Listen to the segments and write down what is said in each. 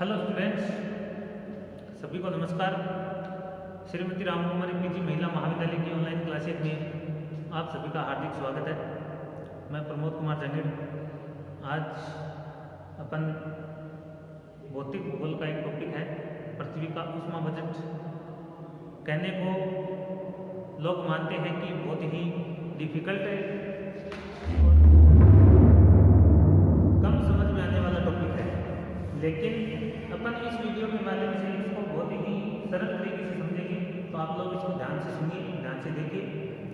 Hello students, सभी को नमस्कार। श्रीमती रामकुमारी पीजी महिला महाविद्यालय की ऑनलाइन क्लासेज में आप सभी का हार्दिक स्वागत है। मैं प्रमोद कुमार जंगीर। आज अपन भौतिक भूगोल का एक टॉपिक है पृथ्वी का ऊष्मा बजट। कहने को लोग मानते हैं कि बहुत ही डिफिकल्ट है और कम समझ में आने वाला टॉपिक है, लेकिन अपन इस वीडियो के माध्यम से इसको बहुत ही सरल तरीके से समझेंगे। तो आप लोग इसको ध्यान से सुनिए, ध्यान से देखिए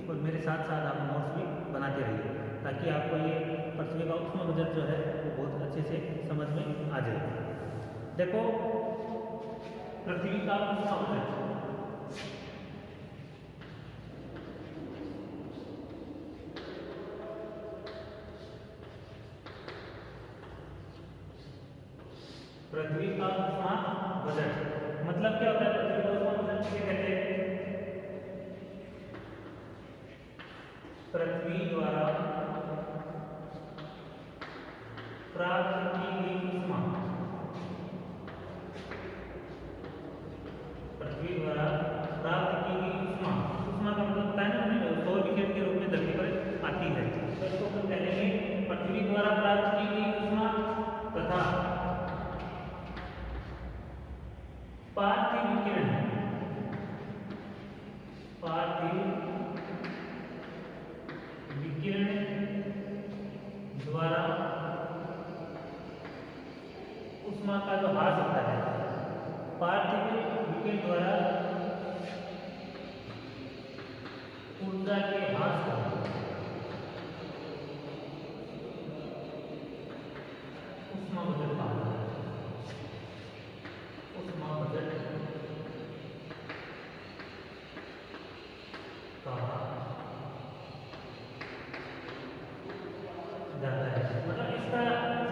और मेरे साथ साथ आप नोट्स भी बनाते रहिए, ताकि आपको ये पृथ्वी का ऊष्मा बजट जो है वो बहुत अच्छे से समझ में आ जाए। देखो, पृथ्वी का ऊष्मा बजट पृथ्वी का ऊष्मा बजट मतलब क्या होता है? पृथ्वी का ऊष्मा बजट किसे कहते हैं? पृथ्वी द्वारा प्राप्त की गई ऊष्मा, पृथ्वी द्वारा प्राप्त की गई ऊष्मा। ऊष्मा का मतलब होता है ना, हमें सौर विकिरण के रूप में धरती पर आती है। तो इसको हम कहेंगे पृथ्वी द्वारा प्राप्त की गई ऊष्मा तथा पार्थिव विकिरण, पार्थिव विकिरण द्वारा ऊष्मा का जो ह्रास होता है, पार्थिव विकिरण द्वारा ऊर्जा के ह्रास को ऊष्मा बजट कहा जाता है। ऊष्मा बजट कहा जाता है। मतलब इसका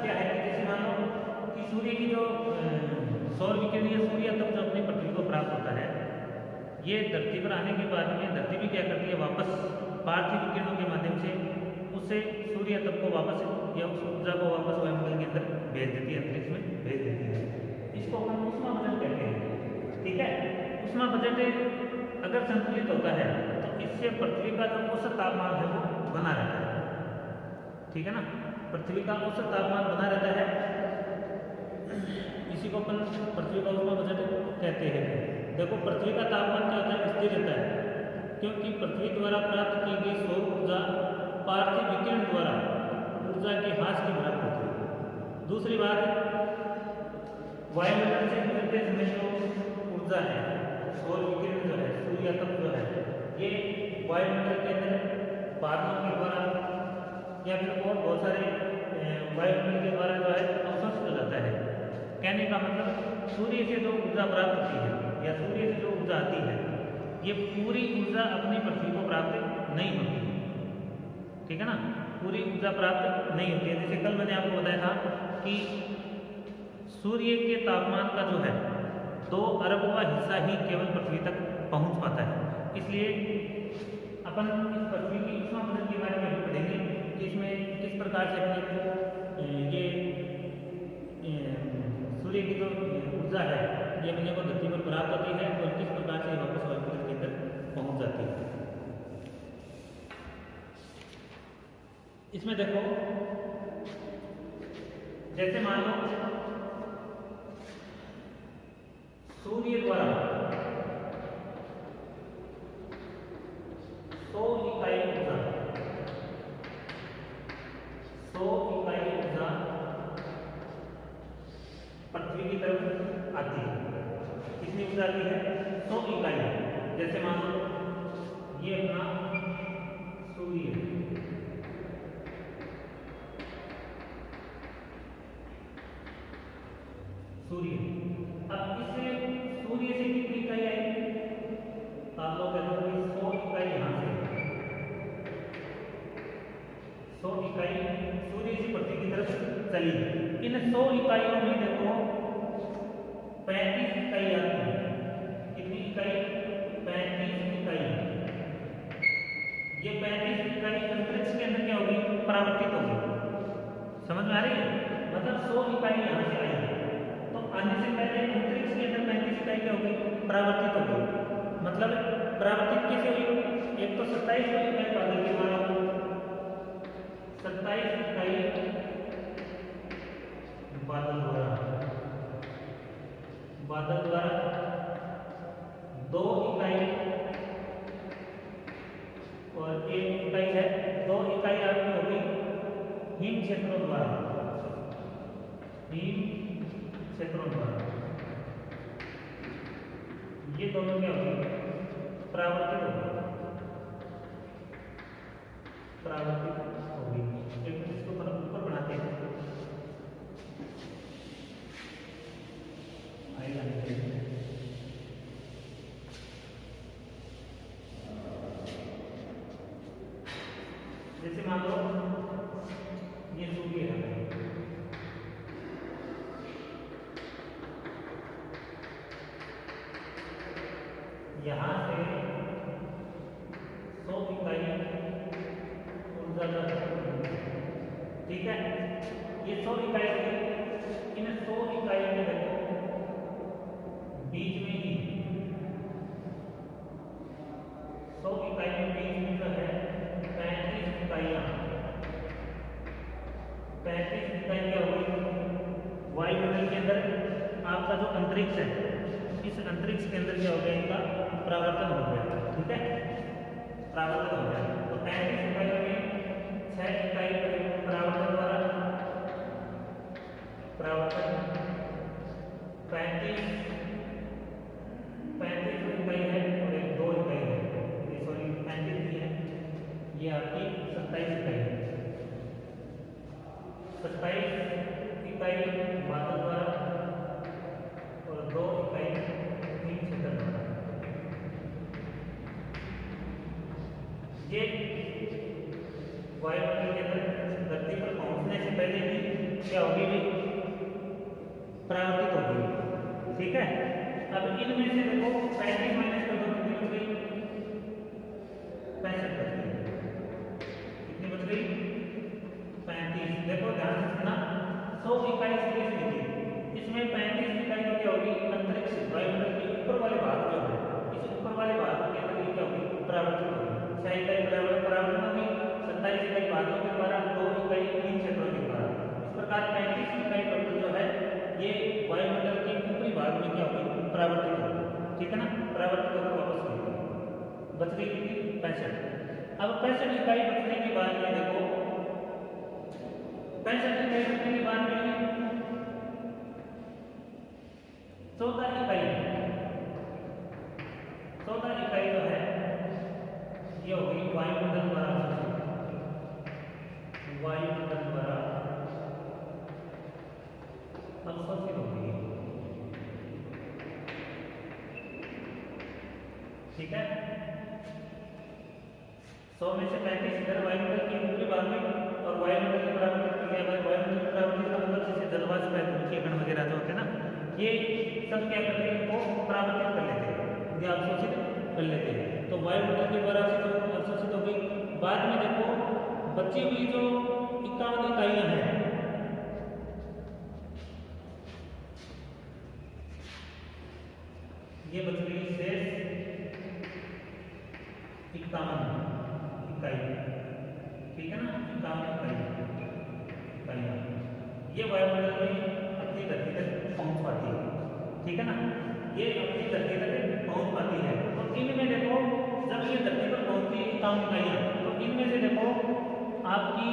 क्या है कि जैसे मान लो कि सूर्य की जो सौर विकिरण या सूर्य तप जो अपनी पृथ्वी को प्राप्त होता है, ये धरती पर आने के बाद में धरती भी क्या करती है, वापस पार्थिव विकिरणों के माध्यम से उससे सूर्य तप को वापस या उस ऊर्जा को वापस वायुमंडल के अंदर भेज देती है, अंतरिक्ष में भेज देती है। इसको हम ऊष्मा बजट कहते हैं। ठीक है, ऊष्मा बजट अगर संतुलित होता है तो इससे पृथ्वी का जो औसत तापमान है वो बना रहता है। ठीक है ना, पृथ्वी का औसत तापमान बना रहता है। इसी को अपन पृथ्वी का ऊष्मा बजट कहते हैं। देखो, पृथ्वी का तापमान क्या होता है? स्थिर रहता है, क्योंकि पृथ्वी द्वारा प्राप्त की गई सौर ऊर्जा पार्थिव विकिरण द्वारा ऊर्जा के ह्रास के बराबर होती है। दूसरी बात, वायुमंडल से गुजरते समय जो ऊर्जा है, सौर विकिरण जो है, सूर्य तप जो है, ये वायुमंडल के अंदर बादलों के द्वारा या फिर और बहुत सारे वायुमंडल के द्वारा जो है अवशोषित हो जाता है। कहने का मतलब, सूर्य से जो ऊर्जा प्राप्त होती है या सूर्य से जो ऊर्जा आती है, ये पूरी ऊर्जा अपनी पृथ्वी को प्राप्त नहीं होती है। ठीक है ना, पूरी ऊर्जा प्राप्त नहीं होती है। जैसे कल मैंने आपको बताया था कि सूर्य के तापमान का जो है 2 अरबवां हिस्सा ही केवल पृथ्वी तक पहुंच पाता है। इसलिए अपन इस पृथ्वी की ऊष्मा बजट के बारे में भी पढ़ेंगे कि इसमें किस प्रकार से अपने को ये सूर्य की जो ऊर्जा है ये अपने को धरती पर प्राप्त होती है और किस प्रकार से वापस वायुमंडल के अंदर पहुंच जाती है। इसमें देखो, जैसे मान लो सूर्य द्वारा 100 इकाई ऊर्जा, 100 इकाई ऊर्जा पृथ्वी की तरफ आती है। कितनी ऊर्जा आती है? 100 इकाई। जैसे मान लो ये अपना सूर्य, अब इससे सूर्य से कितनी इकाई आएगी? तो आप लोग कह दो 100 इकाई यहां से, 100 इकाई सूर्य से पृथ्वी की तरफ चली। इन 100 इकाइयों में देखो 35 इकाई आती है। कितनी इकाई? 35 इकाई। ये 35 इकाई अंतरिक्ष के अंदर क्या होगी? परावर्तित होगी। समझ में आ रही है? मतलब 100 इकाई यहां से आई, तो आने से पहले अंतरिक्ष के अंदर 35 इकाई क्या होगी, परावर्तित हो गई। मतलब परावर्तित कैसे हुई, एक तो 27 इकाई बादल के द्वारा, 27 इकाई बादल द्वारा, बादल द्वारा 2 इकाई और 1 इकाई है, 2 इकाई आपकी होगी हिम क्षेत्रों द्वारा, हिम क्षेत्रों द्वारा। ये दोनों क्या होगी, परावर्तित होगी, परावर्तित होगी। एक मिनट इसको ऊपर बनाते हैं, आएगा नहीं। जैसे मान लो ये सूर्य है, यहाँ से 100 इकाई ऊर्जा का, ठीक है, ये 100 इकाई थी, इन 100 इकाई में देखो बीच में ही 100 इकाई में बीच में जो है 35 इकाइयाँ, 35 इकाई क्या होगी, वायुमंडल के अंदर आपका जो अंतरिक्ष है, इस अंतरिक्ष के अंदर क्या हो गया, इनका परावर्तन हो गया, ठीक है, परावर्तन हो गया। तो 35 इकाइयों में 6 इकाई परावर्तन द्वारा, परावर्तन 35 इकाई है और एक 2 इकाई है, सॉरी 35 भी है, ये आपकी 27 इकाई है, 27 इकाई बादल द्वारा और 2 इकाई हिम क्षेत्र द्वारा। ये वायुमंडल के अंदर धरती पर पहुंचने से पहले ही क्या होगी, भी परावर्तित होगी, ठीक है। अब इनमें से देखो 35 माइनस कर दो, कितनी बच गई, 65 बच गई, कितनी बच गई, 35। देखो ध्यान से सुनना, 100 इकाई सीधे से लिखी, इसमें 35 इकाई क्या होगी, अंतरिक्ष वायुमंडल के ऊपर वाले भाग जो है, इस ऊपर वाले भाग के अंदर क्या होगी, परावर्तित होगी, 6 इकाई परावर्तन होगी, 27 इकाई बादलों के द्वारा, 2 इकाई हिम क्षेत्रों के द्वारा। इस प्रकार 35 इकाई टोटल जो है ये वायुमंडल के ऊपरी भाग में क्या होगी, परावर्तित होगी, ठीक है ना, परावर्तित होकर वापस होगी, बच गई कितनी, 65। अब 65 इकाई बचने के बाद में देखो, 65 इकाई बचने के बाद में 14 इकाई, 14 इकाई जो है ये होगी वायुमंडल द्वारा, वायुमंडल द्वारा अवशोषित होगी, ठीक है। 100 में से 35 इधर वायुमंडल के ऊपरी भाग में और वायुमंडल के परावर्तित किया गया, वायुमंडल के परावर्तित का मतलब जैसे जलवाष्प है, धूमकेतन वगैरह जो होते हैं ना, ये सब क्या करते हैं, इनको परावर्तित कर लेते हैं, ये अवशोषित कर लेते हैं। तो वायुमंडल के द्वारा अवशोषित हो गई। बाद में देखो बची हुई जो 51 इकाइयां हैं, ये बच गई शेष 51 इकाई, ठीक है ना, 51 इकाइयां ये वायुमंडल में अपनी धरती तक पहुंच पाती है, ठीक है ना, ये अपनी धरती तक पहुंच पाती है। तो इनमें देखो जब ये धरती पर पहुंचती है 51 इकाइयां, तो इनमें से देखो आपकी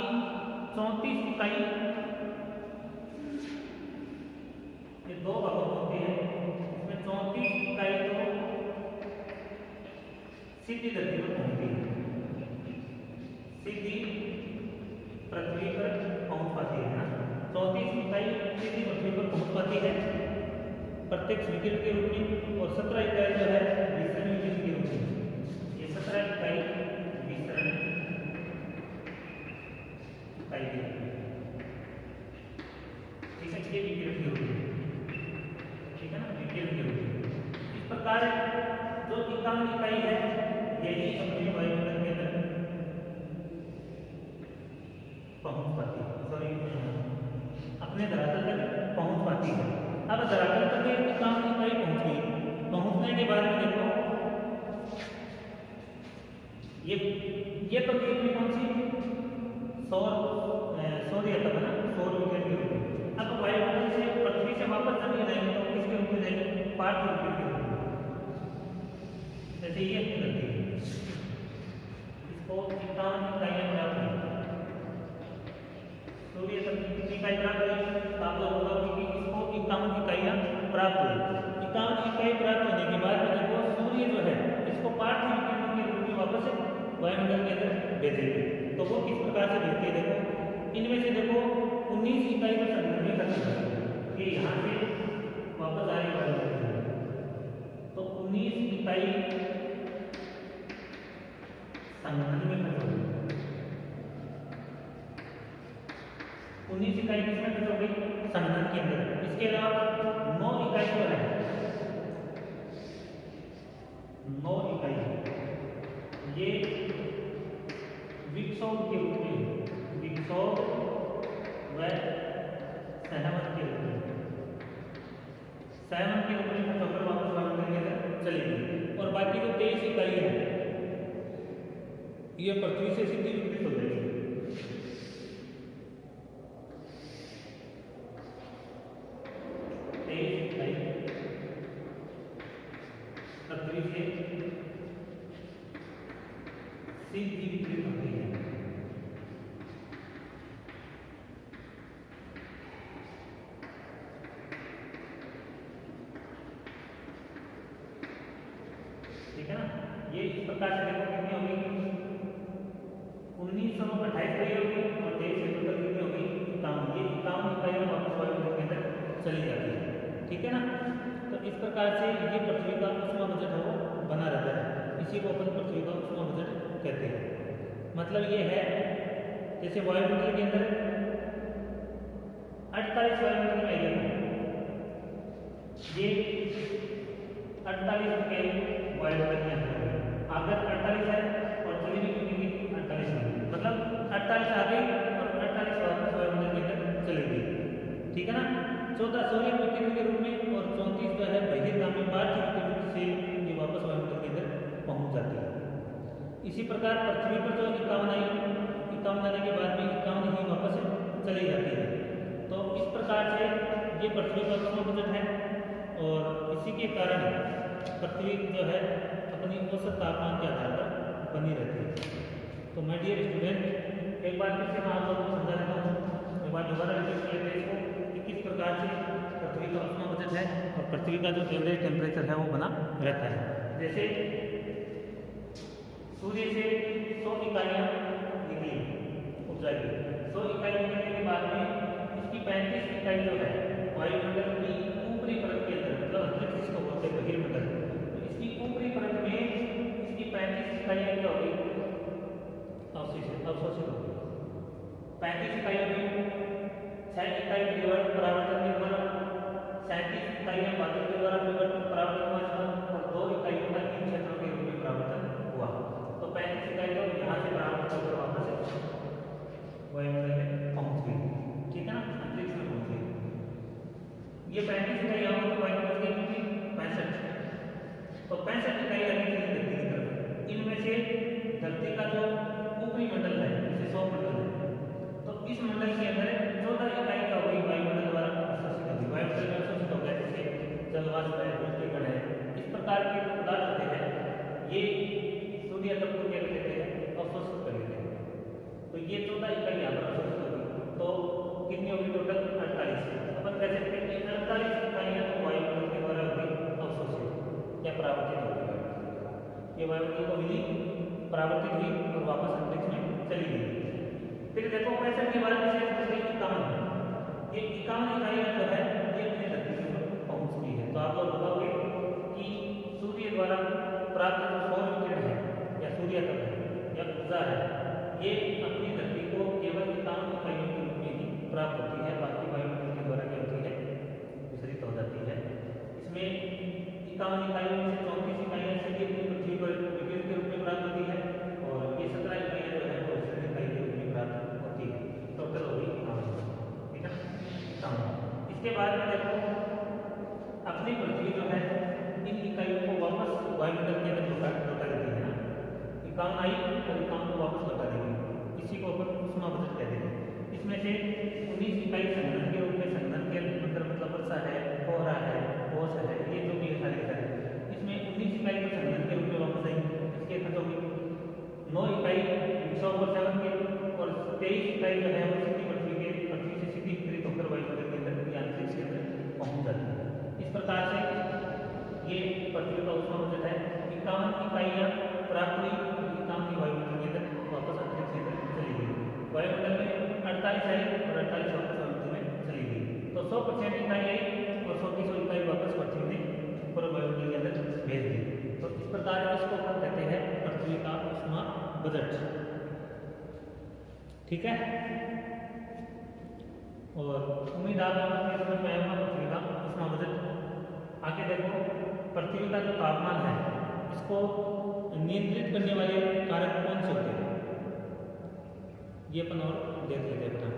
34 इकाई, ये 2 भागों में होती है, इसमें 34 इकाई तो सीधी धरती पर पहुंचती है, सीधी पृथ्वी पर पहुंच पाती है ना, 34 इकाई सीधी पृथ्वी पर पहुंच पाती है प्रत्यक्ष विकिरण के रूप में, और 17 इकाई जो है विसरण विकिरण के रूप में, ये 17 इकाई विसरण इकाई के रूप में, ठीक है, ये विकिरण के रूप में, ठीक है ना, विकिरण के रूप में। इस प्रकार जो 51 इकाई है यही अपने वायुमंडल के अंदर पहुंच पाती है, सॉरी अपने धरातल तक पहुंच पाती है। अब धरातल तक ये इक्यावन इकाई पहुंच गई। पहुंचने के बाद में देखो ये तो कितनी पहुंची सौर्य तक ना, सौर विकिरण के रूप में। अब वायुमंडल से पृथ्वी से वापस जब ये जाएंगे तो किसके रूप में जाएंगे, पार्थिव विकिरण के रूप में। जैसे ये धरती है, इसको 51 इकाइयां प्राप्त हुई, सूर्य तक कितनी इकाई प्राप्त हुई, आप लोग होगा कि इसको 51 इकाइयां प्राप्त हुई। 51 इकाई प्राप्त होने के बाद में देखो सूर्य जो है इसको पार्थिव विकिरण के रूप में वापस वायुमंडल के अंदर भेजेंगे। तो वो किस प्रकार से भेजते हैं, देखो इनमें से देखो 19 इकाई का संघनन में खत्म होगा कि यहाँ से वापस आए वायुमंडल, तो 19 इकाई संघनन में खत्म होगी। 19 इकाई किसमें खत्म हो गई, संघनन के अंदर। इसके अलावा 9 इकाई जो है, 9 इकाई ये विक्षोभ के रूप में, विक्षोभ व सहमन के रूप में, सहमन के रूप में खत्म वापस वायुमंडल के अंदर चली गई। और बाकी जो 23 इकाई है ये पृथ्वी से सीधी विकृत हो जाएगी। 23 इकाई पृथ्वी से सीधी विकृत होती है। ठीक है ना, ये इस प्रकार से देखो कितनी होगी, 1928 इकाई होगी और 23 टोटल कितनी होगी, 51। ये 51 इकाइयां वापस वायुमंडल के अंदर चली जाती है। ठीक है ना, तो इस प्रकार से ये पृथ्वी का उष्मा बजट है वो बना रहता है। इसी को अपन पृथ्वी का उष्मा बजट कहते हैं। मतलब ये है जैसे वायुमंडल के अंदर 48 वायुमंडल में ये 48 के वायुमंडल में अगर 48 है और चली भी कितनी 48 में, मतलब 48 आ गई और 48 वापस वायुमंडल के अंदर चली गई। ठीक है ना, 14 सौर्य विकिरण के रूप में और 34 जो है बहिर्गामी पार्थिव विकिरण से ये वापस वायुमंडल के अंदर पहुंच जाती है। इसी प्रकार पृथ्वी पर जो 51 आने के बाद में 51 ही वापस चली जाती है। तो इस प्रकार से ये पृथ्वी का उष्मा बजट है और इसी के कारण पृथ्वी जो है अपनी औसत तापमान के आधार पर बनी रहती है। तो माय डियर स्टूडेंट, एक बार फिर से मैं आप लोगों को समझा देता हूँ, एक बार दोबारा रिपीट कर लेते हैं इसको कि किस प्रकार से पृथ्वी का उष्मा बजट है और पृथ्वी का जो एवरेज टेम्परेचर है वो बना रहता है। जैसे सूर्य से 100 इकाइयाँ निकली ऊर्जा की, 100 इकाई निकलने के बाद में इसकी 35 इकाई जो है वायुमंडल की ऊपरी परत के अंदर, मतलब अंतरिक्ष जिसको बोलते हैं बहिर्मंडल, तो इसकी ऊपरी परत में इसकी 35 इकाइयाँ क्या होगी, अवशोषित होगी। 35 इकाइयों में 6 इकाई परावर्तन के द्वारा, 37 इकाइयाँ बादल के द्वारा परावर्तन हुआ और 2 इकाइयों का इन क्षेत्रों के रूप में परावर्तन हुआ। तो 35 इकाई तो यहाँ से परावर्तन होकर वापस वायुमंडल में पहुँच गई। ठीक है ना, अंतरिक्ष में पहुँच गई। ये 35 इकाई यहाँ पर वायुमंडल की कितनी 65, तो 65 इकाई आगे चली धरती की तरफ। इनमें से धरती का जो ऊपरी मंडल है जिसे सौरमंडल है, तो इस मंडल के अंदर 14 इकाई क्या होगी वायुमंडल द्वारा अवशोषित होगी। वायुमंडल में अवशोषित हो गए जैसे जलवाष्प है, धूलिकण है, इस प्रकार के पदार्थ होते हैं, ये सूर्य तत्व को क्या कहते हैं, अवशोषित कर लेते हैं। तो ये 14 इकाई यहाँ पर अवशोषित होगी, तो कितनी होगी टोटल 48। अपन कह सकते हैं कि 48 इकाइयाँ तो वायुमंडल के द्वारा होगी अवशोषित या परावर्तित होगी। ये वायुमंडल को मिली, परावर्तित हुई और वापस अंतरिक्ष में चली गई। फिर देखो 65 के बाद में शेष बच गई 51। ये 51 इकाइयाँ जो है ये अपनी धरती के ऊपर पहुँच गई है। तो आप लोग बताओगे कि सूर्य द्वारा प्राप्त जो सौर विकिरण है या सूर्य तत्व है या ऊर्जा है, ये अपनी धरती को केवल 51 इकाइयों के रूप में ही प्राप्त होती है, बाकी वायुमंडल के द्वारा क्या होती है, विसरित हो जाती है। इसमें 51 इकाइयों में से 34 इकाइयाँ सीधे पृथ्वी पर विकिरण के रूप में प्राप्त होती है और ये 17 इकाइयाँ जो है वो विसरित इकाई के रूप में प्राप्त होती है। टोटल होगी 51। ठीक है, 51। इसके बाद में देखो अपनी पृथ्वी जो है इन इकाइयों को वापस वायुमंडल के अंदर लौटा देती है ना, इकान आई और इकान को वापस लौटा देगी, इसी को अपन ऊष्मा बचत कहते हैं। इसमें से 19 इकाई संघनन के रूप में, संघनन के मतलब वर्षा है, कोहरा है, ओस है, ये जो भी है सारे सारे, इसमें 19 इकाई को संघनन के रूप में वापस आएंगे, इसके खत्म होगी। 9 इकाई विक्षोभन के और 23 इकाई जो है वो सीधी पृथ्वी से सीधी वितरित होकर वायुमंडल के अंदर यांत्रिक क्षेत्र पहुंच जाती है। इस प्रकार से ये पृथ्वी का ऊष्मा बचत है। 51 इकाइयाँ प्राप्त हुई, 51 वायुमंडल के अंदर वापस अंतरिक्ष क्षेत्र चली गई। वायुमंडल में 48 आई और 48 वापस वायुमंडल में चली गई। तो 100% इकाई आई और 100 की 100 इकाई वापस पृथ्वी ने ऊपर वायुमंडल के अंदर भेज दी। तो इस प्रकार इसको हम कहते हैं पृथ्वी का ऊष्मा बजट। ठीक है, और उम्मीद आपको समझ में आएगा पृथ्वी का ऊष्मा बजट। आगे देखो, पृथ्वी का जो तापमान है इसको नियंत्रित करने वाले कारक कौन से होते हैं, ये अपन और देख लेते हैं।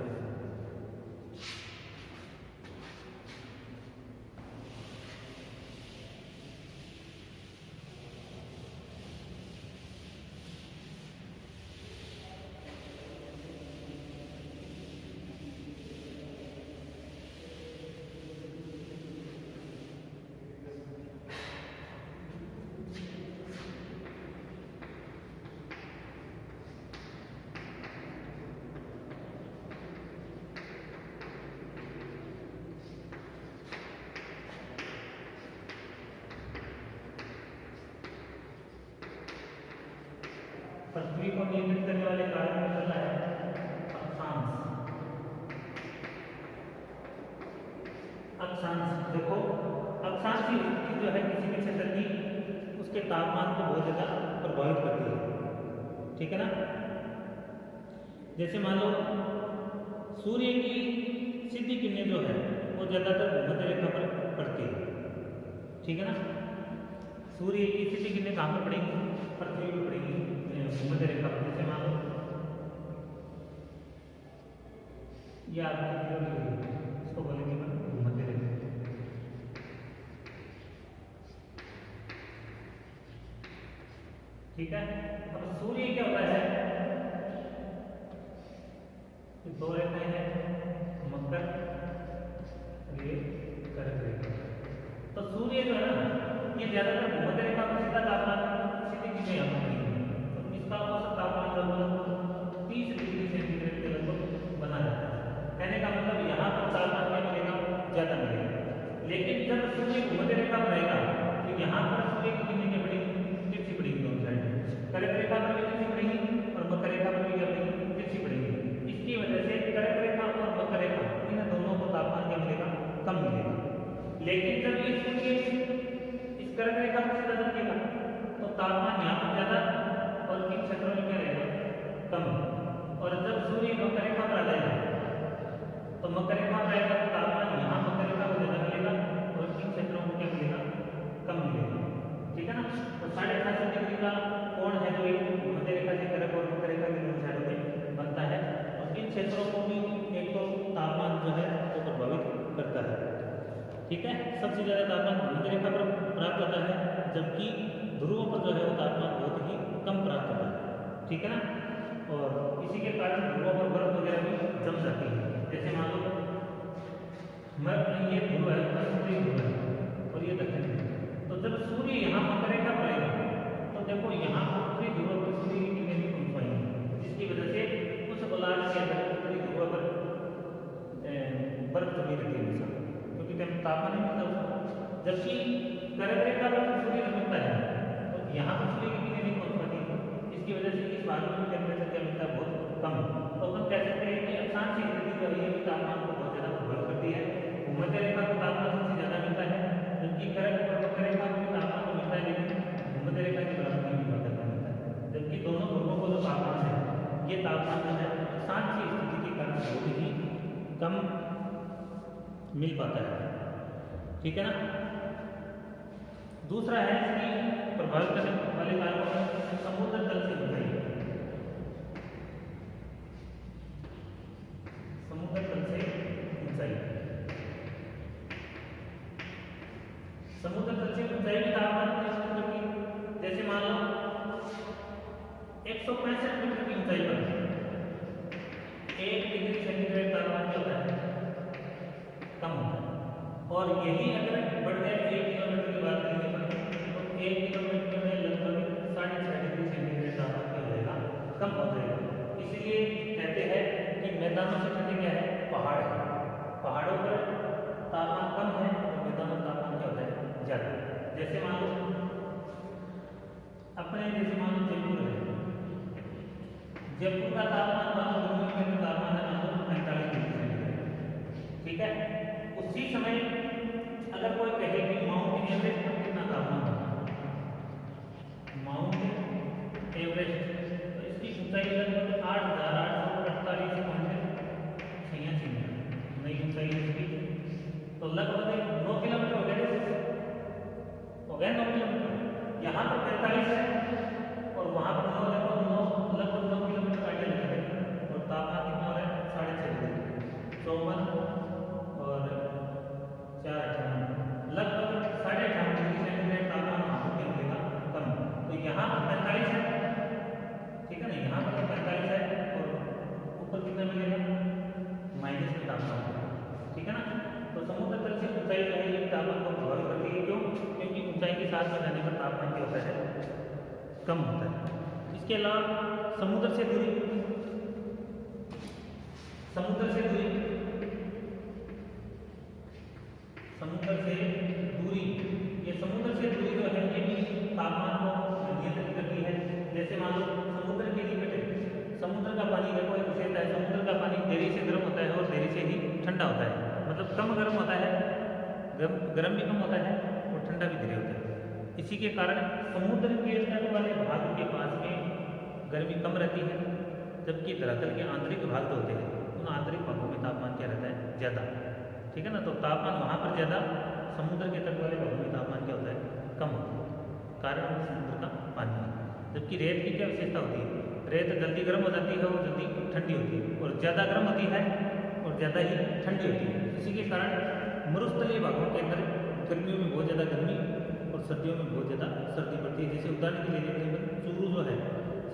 पृथ्वी को नियंत्रित करने वाले कारक में पहला है अक्षांश। अक्षांश देखो, अक्षांश की स्थिति जो है किसी भी क्षेत्र की उसके तापमान को बहुत ज़्यादा प्रभावित करती है। ठीक है ना, जैसे मान लो सूर्य की सीधी किरणें जो है वो ज़्यादातर भूमध्य रेखा पर पड़ती है। ठीक है ना, सूर्य की सीधी किरणें कहाँ पर पड़ेंगी, पृथ्वी पर पड़ेंगी भूमध्य रेखा पर। जैसे मान लो ये आपकी इसको बोलेंगे भूमध्य रेखा। ठीक है, अब सूर्य क्या होता है, दो रेखाएं हैं, मकर और ये कर्क रेखा। तो सूर्य जो है ना ये ज्यादातर भूमध्य रेखा पर सीधा तापमान सीधी किरणें यहाँ पर पड़ेंगी, इसका औसत तापमान लगभग 30 डिग्री सेंटीग्रेड के लगभग बना रहता है। कहने का मतलब यहाँ पर तापमान क्या मिलेगा, ज़्यादा मिलेगा। लेकिन जब सूर्य भूमध्य रेखा पर रहेगा तो यहाँ पर सूर्य की किरणें क्या पड़ेगी, तिरछी पड़ेगी दोनों साइड। कर्क रेखा पर भी तिरछी पड़ेगी और मकर रेखा पर भी क्या पड़ेगी, तिरछी पड़ेगी। इसकी वजह से कर्क रेखा और मकर रेखा इन दोनों को तापमान क्या मिलेगा, कम मिलेगा। लेकिन जब ये सूर्य इस कर्क रेखा पर सीधा झुकेगा तो तापमान यहाँ पर ज़्यादा और इन क्षेत्रों में क्या रहेगा, कम। और जब सूर्य मकर रेखा पर आ जाएगा तो मकर रेखा पर आएगा तो तापमान यहाँ मकर रेखा को ज़्यादा मिलेगा और इन क्षेत्रों को क्या मिलेगा, कम मिलेगा। ठीक है ना, तो 88.5 डिग्री का कोण है जो एक मध्य रेखा से कर्क और मकर रेखा के दोनों साइडों में बनता है। और इन क्षेत्रों को भी एक तो तापमान जो है वो प्रभावित करता है। ठीक है, सबसे ज़्यादा तापमान भूमध्य रेखा पर प्राप्त होता है, जबकि ध्रुवों पर जो है वो तापमान बहुत ही कम प्राप्त होता है। ठीक है ना, और इसी के कारण ध्रुवों पर बर्फ वगैरह भी जम जाती है। जैसे मान लो ये ध्रुव है, उत्तरी ध्रुव है और ये दक्षिण ध्रुव। तो जब सूर्य यहाँ मकर रेखा पर आएगा तो देखो यहाँ उत्तरी ध्रुव पर सूर्य की किरणें भी पहुँच पाएंगी, जिसकी वजह से उस गोलार्ध के अंदर उत्तरी ध्रुव पर बर्फ जमी रहती है हमेशा, क्योंकि तापमान नहीं मिलता उसको। जबकि कर्क रेखा पर सूर्य मिलता है तो यहाँ पर सूर्य की किरणें नहीं पहुँच पाती, इसकी वजह से इस भाग में टेम्परेचर क्या मिलता है, बहुत कम। तो अपन कह सकते हैं कि अक्षांश की स्थिति जो है ये तापमान को बहुत ज़्यादा प्रभावित करती है। भूमध्य रेखा को तापमान सबसे ज़्यादा मिलता है, जबकि कर्क और मकर रेखा को भी तापमान तो मिलता है, लेकिन भूमध्य रेखा के बराबर नहीं मिलता है। जबकि दोनों ध्रुवों को जो तापमान है ये तापमान जो है अक्षांश की स्थिति के कारण बहुत ही कम मिल पाता है। ठीक है ना, दूसरा है इसकी प्रभावित करने वाले कारकों में समुद्र तल से ऊंचाई। समुद्र तल से ऊंचाई समुद्र तल से ऊंचाई की तापमान कितनी समुद्र की, जैसे मान लो 165 मीटर की ऊंचाई पर 1 डिग्री सेंटीग्रेड तापमान क्या होता है, कम होता है। और यही अगर बढ़ जाए 1 किलोमीटर की बात करेंगे तो 1 किलोमीटर में लगभग 6.5 डिग्री सेंटीग्रेड तापमान क्या हो जाएगा, कम हो जाएगा। इसीलिए कहते हैं कि मैदानों से ठंडे क्या है, पहाड़ है। पहाड़ों पर तापमान कम है और मैदानों में तापमान क्या होता है, ज़्यादा। जैसे मान लो अपने जैसे मान लो जयपुर है, जयपुर का तापमान मान लो गर्मी में तापमान है मान लो 45 डिग्री सेंटीग्रेड, ठीक है। उसी समय अगर कोई कहे कि माउंट एवरेस्ट पर कितना तापमान होगा, माउंट एवरेस्ट तो इसकी ऊंचाई लगभग 8,848 मीटर, नई ऊंचाई इसकी तो लगभग 9 किलोमीटर हो गया, 9 किलोमीटर। यहाँ पर 45 है और वहाँ पर 9 लगभग 9 किलोमीटर आगे लगे हैं और तापमान कितना हो रहा है, 6.5 डिग्री, 54 और 4 लगभग 58 डिग्री सेंटीग्रेड तापमान वहाँ पर क्या मिलेगा, कम। तो यहाँ पर 45 है, ठीक है ना, यहाँ पर 45 है और ऊपर कितना मिलेगा, माइनस में तापमान, ठीक है ना। तो समुद्र तल से ऊंचाई जो है ये तापमान को प्रभावित करती है, क्यों, क्योंकि ऊंचाई के साथ में जाने पर तापमान क्या होता है, कम होता है। इसके अलावा समुद्र से दूरी, समुद्र से दूरी, समुद्र से दूरी, ये समुद्र से दूरी जो है ये भी तापमान को नियंत्रित करती है। जैसे मान लो समुद्र के निकट है, समुद्र का पानी देखो एक विशेषता है, समुद्र का पानी देरी से गर्म होता है और देरी से ही ठंडा होता है, मतलब कम गर्म होता है, गर्म भी कम होता है और ठंडा भी धीरे होता है। इसी के कारण समुद्र के तट वाले भाग के पास में गर्मी कम रहती है, जबकि धरातल के आंतरिक भाग जो होते हैं उन आंतरिक भागों में तापमान क्या रहता है, ज़्यादा, ठीक है ना। तो तापमान वहाँ पर ज़्यादा, समुद्र के तट वाले भागों में तापमान क्या होता है, कम होता है, कारण समुद्र का पानी है। जबकि रेत की क्या विशेषता होती है, रेत जल्दी गर्म हो जाती है और जल्दी ठंडी होती है, और ज़्यादा गर्म होती है और ज़्यादा ही ठंडी होती है। इसी के कारण मरुस्थलीय भागों के अंदर गर्मियों में बहुत ज़्यादा गर्मी और सर्दियों में बहुत ज़्यादा सर्दी पड़ती है। जैसे उदाहरण के लिए देखने पर चूरू जो है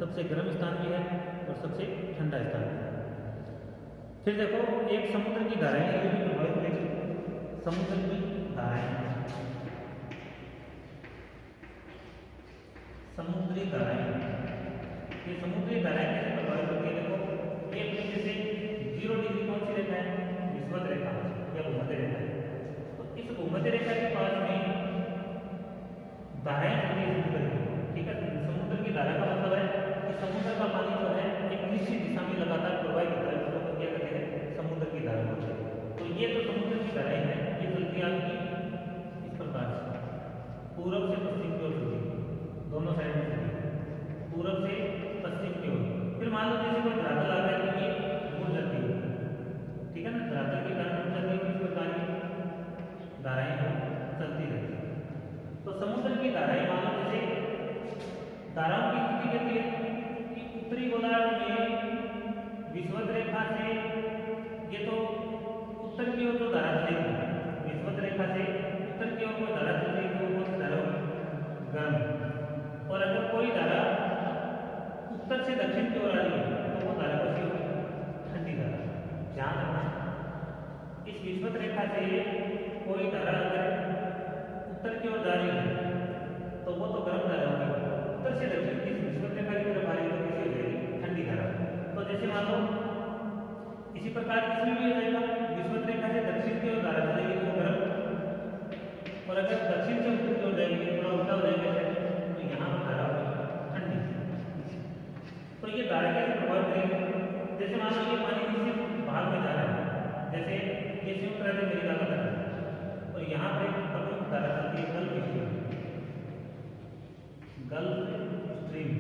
सबसे गर्म स्थान भी है और सबसे ठंडा स्थान है। फिर देखो एक समुद्र की धाराएं भी प्रभावित करेगी, समुद्र की धाराएं, समुद्री धाराएं, ये समुद्री धाराएं कैसे प्रभावित होती है, देखो ये जैसे 0 डिग्री कौन सी रेखा है, विषुवत रेखा या भूमध्य रेखा है। तो इस भूमध्य रेखा के पास में धाराएं चलती है समुद्र की, ठीक है। समुद्र की धारा का मतलब है कि समुद्र का पानी जो है एक निश्चित दिशा में लगातार प्रवाहित होता है, उसको क्या कहते हैं, समुद्र की धारा बोलते हैं। तो ये तो समुद्र की धाराएं हैं, ये चलती है आपकी इस प्रकार से, पूर्व से पश्चिम की ओर चलती है, दोनों साइड में चलती है, पूर्व से पश्चिम की ओर। फिर मान लो जैसे कोई धरातल आ रहा है तो ये मुड़ जाती है, ठीक है ना, धरातल के कारण मुड़ जाती है, इस प्रकार की धाराएं चलती रहती है। तो समुद्र की धाराएं मान लो जैसे धाराओं की स्थिति कहती है कि उत्तरी गोलार्ध में विषुवत रेखा से, ये तो उत्तर की ओर जो धारा चलेगी, विषुवत रेखा से उत्तर की ओर कोई धारा चलेगी तो वो धारा गर्म, और अगर कोई धारा उत्तर से दक्षिण की ओर आ रही है तो वो धारा कैसी होगी, ठंडी धारा। ध्यान रखना, इस विषुवत रेखा से कोई धारा अगर उत्तर की ओर जा रही है तो वो तो गर्म धारा होगी, उत्तर से दक्षिण की विषुवत रेखा की तरफ आ रही है तो कैसी हो जाएगी, ठंडी धारा। तो जैसे मान लो इसी प्रकार इसमें भी हो जाएगा, विषुवत रेखा से दक्षिण की ओर धारा चलेगी तो गर्म, और अगर दक्षिण से उत्तर की ओर जाएगी थोड़ा उल्टा हो जाएगा तो यहाँ पर धारा होगी ठंडी। तो ये धारा कैसे प्रभावित करेगी, जैसे मान लो ये पानी निश्चित भाग में जा रहा है, जैसे ये संयुक्त राज्य अमेरिका का है और यहाँ पर एक प्रमुख धारा चलती है गल्फ स्ट्रीम, गल्फ स्ट्रीम,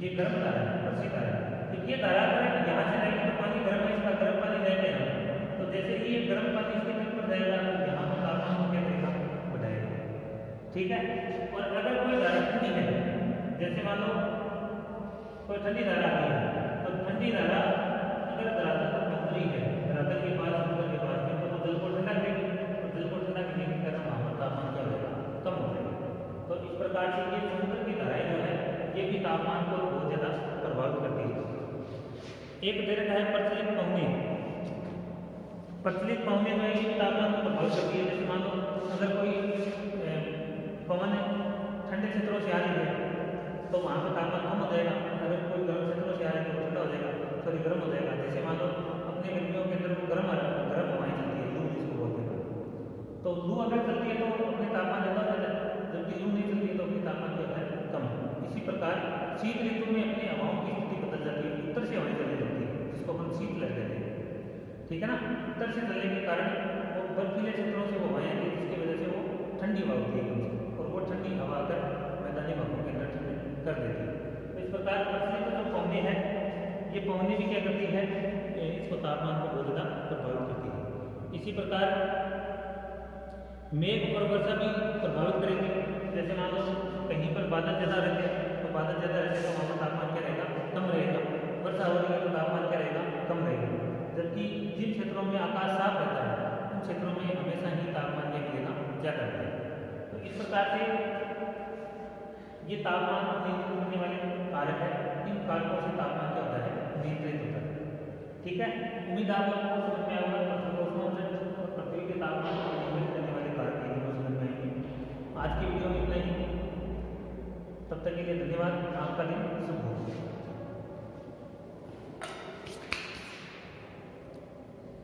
ये गर्म धारा है, प्रसिद्ध धारा है। तो ये धारा अगर यहाँ से जाएगी तो पानी गर्म है, इसका गर्म पानी जाएगा यहाँ, तो जैसे ही ये गर्म पानी इसके तट पर जाएगा तो यहाँ पर तापमान को क्या करेगा, बढ़ाएगा, ठीक है। और अगर कोई धारा ठंडी है, जैसे मान लो कोई ठंडी धारा आती है, तो ठंडी धारा अगर धरातल पर पहुंच है, धरातल के पास, समुद्र के पास में, तो वो जल को ठंडा करेगी और जल को ठंडा करने के कारण वहाँ पर तापमान क्या होगा, एक दे रखा है प्रचलित पवनी। प्रचलित पवनी जो है ये तापमान को प्रभावित करती है। जैसे मान लो अगर कोई पवन ठंडे क्षेत्रों से आ रही है तो वहाँ पर तापमान कम हो जाएगा, अगर कोई गर्म क्षेत्रों से आ रही है तो ठंडा हो जाएगा, सॉरी गर्म हो जाएगा। जैसे मान लो अपने गर्मियों के अंदर गर्म हवाएं चलती है, लू जिसको बोलते हैं, तो लू अगर चलती है तो अपने तापमान ज़्यादा हो जाता है, जबकि लू नहीं चलती है तो अपने तापमान जो है कम। इसी प्रकार शीत ऋतु में अपनी हवाओं की स्थिति बदल जाती है, उत्तर से हवाएं चलने लगती है जिसको अपन शीत लहर कहते हैं, ठीक है ना। उत्तर से चलने के कारण वो बर्फीले क्षेत्रों से वो हवाएं आती है जिसकी वजह से वो ठंडी हवा होती है और वो ठंडी हवा आकर मैदानी भागों के अंदर ठंडी कर देती है। तो इस प्रकार प्रचलित जो पवनी है ये पवनी भी क्या करती है, इसको तापमान को बहुत ज़्यादा प्रभावित करती है। इसी प्रकार मेघ और वर्षा भी प्रभावित करेगी। जैसे मान लो कहीं पर बादल ज़्यादा रहते हैं तो बादल ज़्यादा रहते हैं तो वहाँ पर तापमान क्या रहेगा, कम रहेगा। वर्षा हो रही है तो तापमान क्या रहेगा, कम रहेगा। जबकि जिन क्षेत्रों में आकाश साफ रहता है उन क्षेत्रों में हमेशा ही तापमान क्या मिलेगा, ज़्यादा रहेगा। तो इस प्रकार से ये तापमान नियंत्रित करने वाले कारक है, इन कारकों से तापमान क्या होता है, नियंत्रित होता है। ठीक है, उम्मीद आप लोगों को समझ में आएगा पृथ्वी के तापमान